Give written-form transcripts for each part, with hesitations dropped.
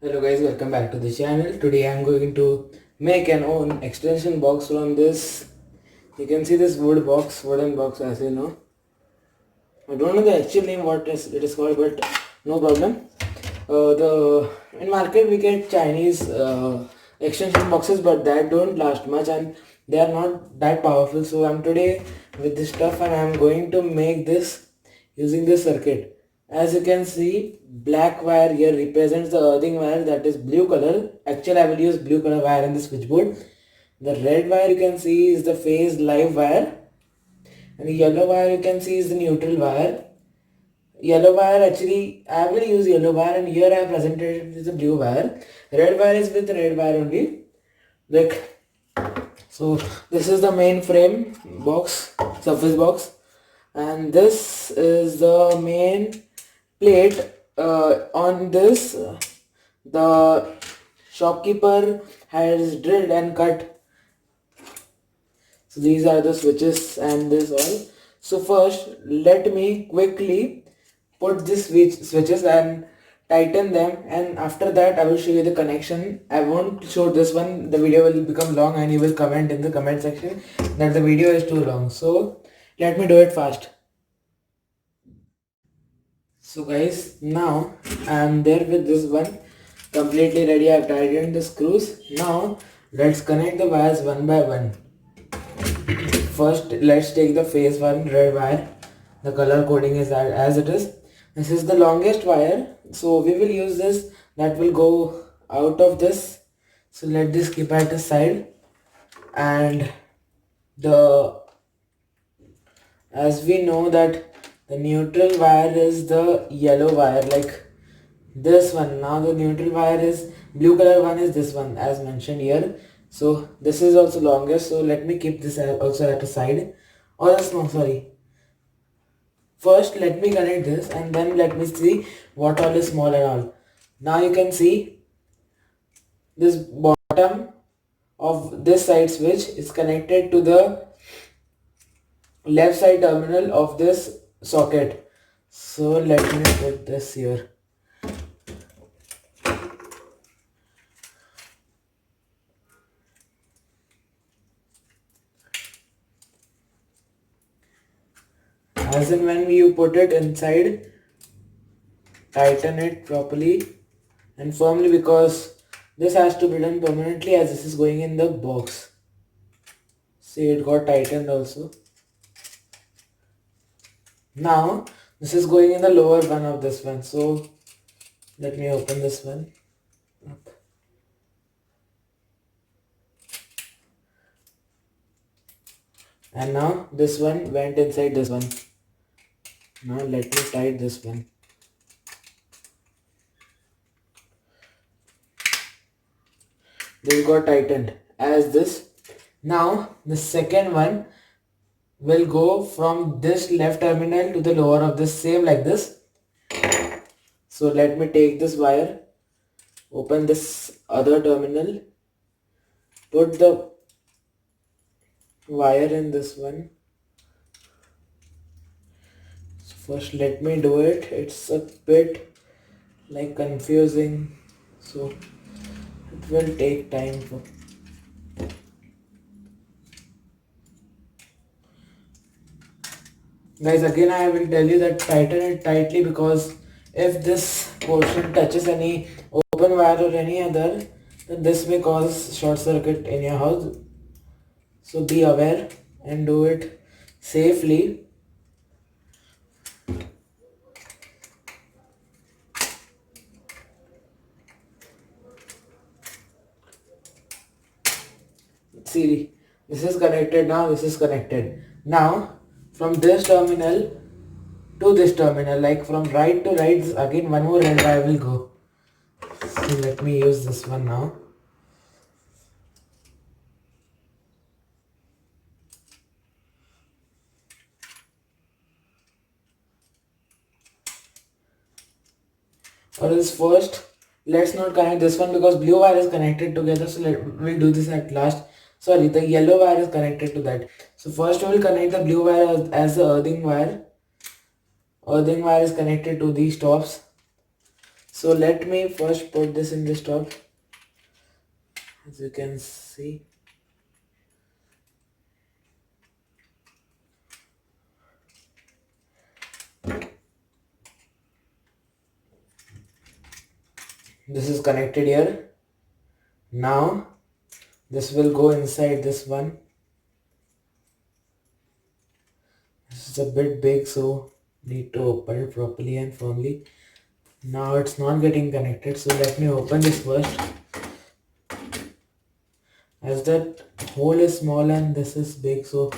Hello guys, welcome back to the channel. Today I am going to make an own extension box from this. You can see this wooden box as you know. I don't know the actual name it is called, but no problem. The in market we get Chinese extension boxes, but that don't last much and they are not that powerful. So I'm today with this stuff and I'm going to make this using this circuit. As you can see, black wire here represents the earthing wire, that is blue color. Actually I will use blue color wire in the switchboard. The red wire you can see is the phase live wire, and the yellow wire you can see is the neutral wire. Yellow wire, actually I will use yellow wire, and here I have presented it with the blue wire. Red wire is with red wire only. Like so, this is the main frame box, surface box, and this is the main plate. On this, the shopkeeper has drilled and cut. So these are the switches and this all. So first, let me quickly put this switches and tighten them, and after that I will show you the connection. I won't show this one, the video will become long and you will comment in the comment section that the video is too long. So let me do it fast. So guys, now I am there with this one completely ready. I have tightened the screws. Now let's connect the wires one by one. First let's take the phase one red wire. The color coding is as it is. This is the longest wire, so we will use this, that will go out of this. So let this keep at the side, and the as we know that the neutral wire is the yellow wire, like this one. Now the neutral wire is blue color one is this one as mentioned here. So this is also longest, so let me keep this also at the side, or else no, sorry. First let me connect this and then let me see what all is small and all. Now you can see this bottom of this side switch is connected to the left side terminal of this socket. So let me put this here. As in when you put it inside, tighten it properly and firmly, because this has to be done permanently as this is going in the box. See, it got tightened also. Now this is going in the lower one of this one, so let me open this one up. And now this one went inside this one. Now let me tighten this one. This got tightened as this. Now the second one will go from this left terminal to the lower of this, same like this. So let me take this wire, open this other terminal, put the wire in this one. So first let me do it. It's a bit like confusing, so it will take time for. Guys, again I will tell you that tighten it tightly, because if this portion touches any open wire or any other, then this may cause short circuit in your house. So be aware and do it safely. See, this is connected now, this is connected. Now from this terminal to this terminal, like from right to right, again one more red wire will go. So let me use this one now. Or else first let's not connect this one, because blue wire is connected together, so we'll do this at last. Sorry, the yellow wire is connected to that. So first we will connect the blue wire as the earthing wire. Earthing wire is connected to these tops. So let me first put this in this top. As you can see, this is connected here. Now this will go inside this one. This is a bit big, so need to open it properly and firmly. Now it's not getting connected, so let me open this first. As that hole is small and this is big, so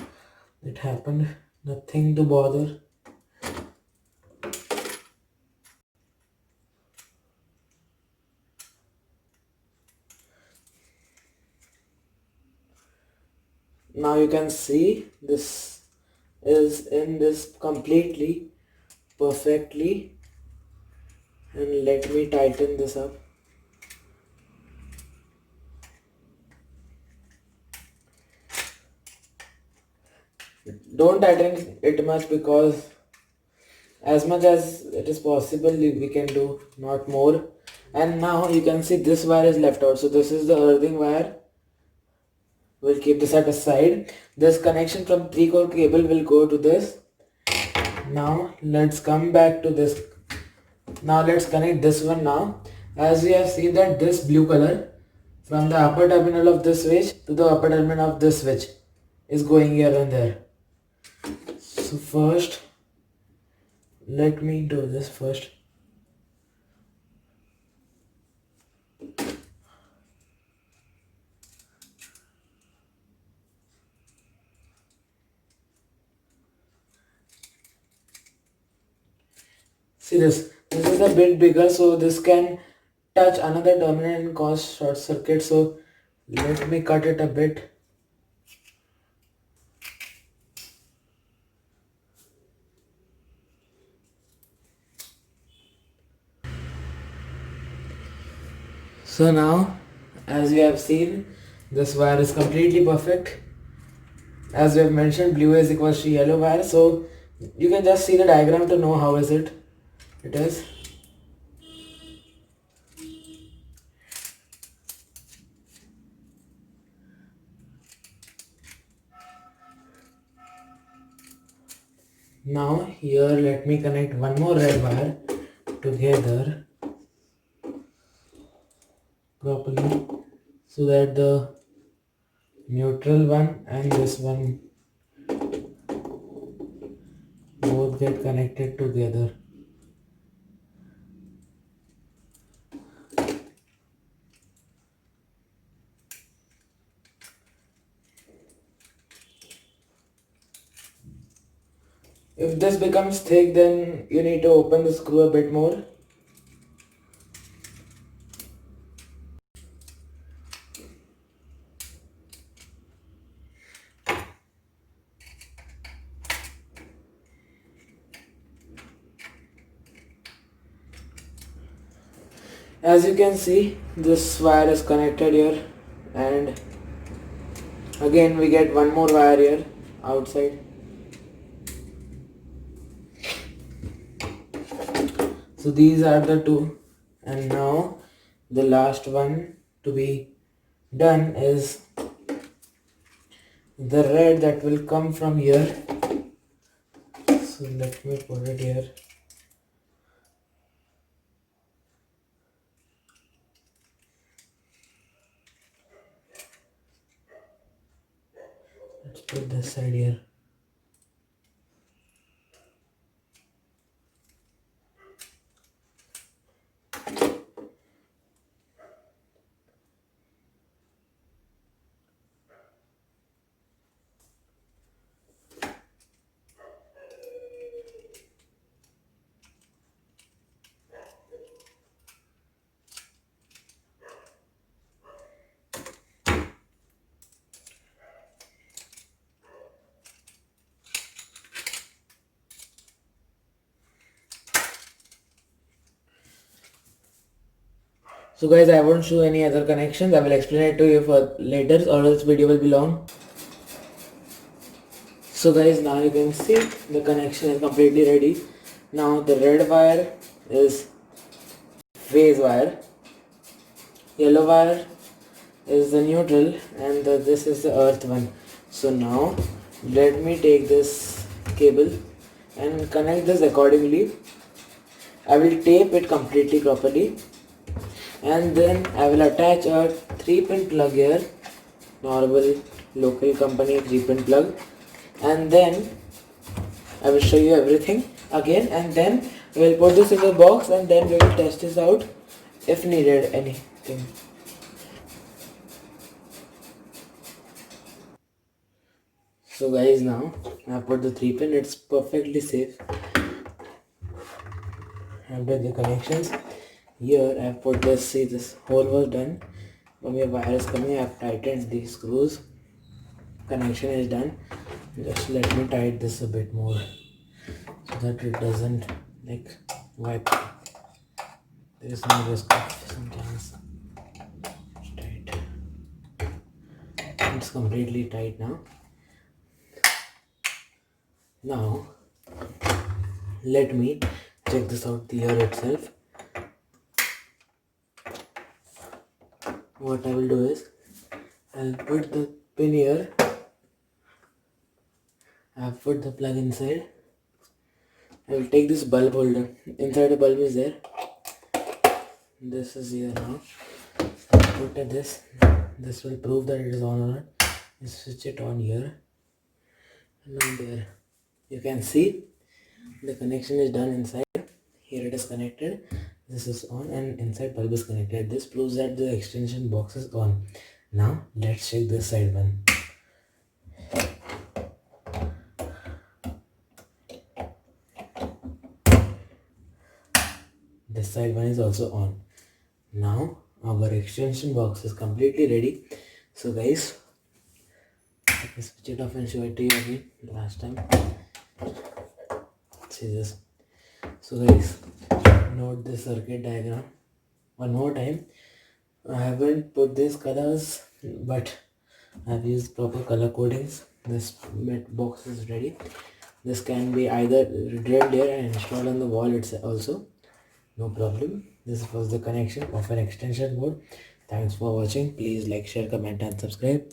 it happened. Nothing to bother. Now you can see this is in this completely perfectly, and let me tighten this up. Don't tighten it much, because as much as it is possible we can do, not more. And now you can see this wire is left out, so this is the earthing wire. We'll keep this at the side. This connection from 3-core cable will go to this. Now let's come back to this. Now let's connect this one now. As we have seen that this blue color from the upper terminal of this switch to the upper terminal of this switch is going here and there. So first, let me do this first. See this is a bit bigger, so this can touch another terminal and cause short circuit. So let me cut it a bit. So now, as you have seen, this wire is completely perfect. As we have mentioned, blue is equals to yellow wire, so you can just see the diagram to know how is it is. Now here let me connect one more red wire together properly, so that the neutral one and this one both get connected together. If this becomes thick, then you need to open the screw a bit more. As you can see, this wire is connected here, and again we get one more wire here outside. So these are the two, and now the last one to be done is the red that will come from here. So let me put it here. Let's put this side here. So guys, I won't show any other connections. I will explain it to you for later, or else video will be long. So guys, now you can see the connection is completely ready. Now the red wire is phase wire, yellow wire is the neutral, and this is the earth one. So now let me take this cable and connect this accordingly. I will tape it completely properly, and then I will attach a 3-pin plug here, normal local company 3-pin plug, and then I will show you everything again, and then we will put this in the box, and then we will test this out if needed anything. So guys, now I have put the 3-pin, it's perfectly safe. I have done the connections. Here I have put this, see this hole was done. From your wire is coming, I have tightened these screws. Connection is done. Just let me tighten this a bit more so that it doesn't like wipe. There is no risk of sometimes. Tight. It's completely tight now. Now let me check this out, the ear itself. What I will do is I'll put the pin here. I've put the plug inside. I will take this bulb holder. Inside the bulb is there. This is here now. Put at this. This will prove that it is on or not. You switch it on here. And now there. You can see the connection is done inside. Here it is connected. This is on, and inside bulb is connected. This proves that the extension box is on. Now let's check this side one. This side one is also on. Now our extension box is completely ready. So guys, let me switch it off and show it to you again last time. See this. So guys, note this circuit diagram one more time. I haven't put these colors, but I have used proper color codings. This box is ready. This can be either drilled here and installed on the wall itself also. No problem. This was the connection of an extension board. Thanks for watching. Please like, share, comment and subscribe.